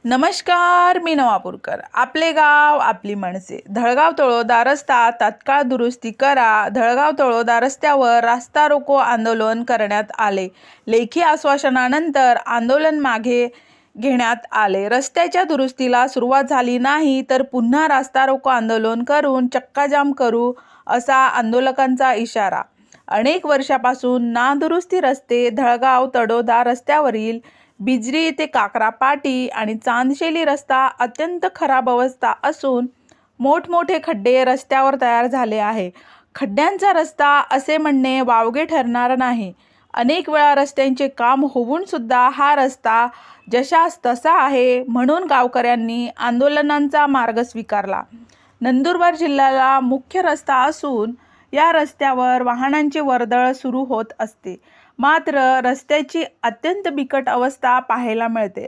नमस्कार, मी नवापूरकर. आपले गाव आपली माणसे. धळगाव तळोदा रस्ता तात्काळ दुरुस्ती करा. धळगाव तळोदा रस्त्यावर रास्ता रोको आंदोलन करण्यात आले. लेखी आश्वासनानंतर आंदोलन मागे घेण्यात आले. रस्त्याच्या दुरुस्तीला सुरुवात झाली नाही तर पुन्हा रास्ता रोको आंदोलन करून चक्काजाम करू असा आंदोलकांचा इशारा. अनेक वर्षापासून नादुरुस्ती रस्ते धळगाव तळोदा रस्त्यावरील बिजरी ते काकरापाटी आणि चांदशेली रस्ता अत्यंत खराब अवस्था असून मोठमोठे खड्डे रस्त्यावर तयार झाले आहे. खड्ड्यांचा रस्ता असे म्हणणे वावगे ठरणार नाही. अनेक वेळा रस्त्यांचे काम होऊन सुद्धा हा रस्ता जशास तसा आहे म्हणून गावकऱ्यांनी आंदोलनांचा मार्ग स्वीकारला. नंदुरबार जिल्ह्याला मुख्य रस्ता असून या रस्त्यावर वाहनांची वर्दळ सुरू होत असते. मात्र रस्त्याची अत्यंत बिकट अवस्था पाहायला मिळते.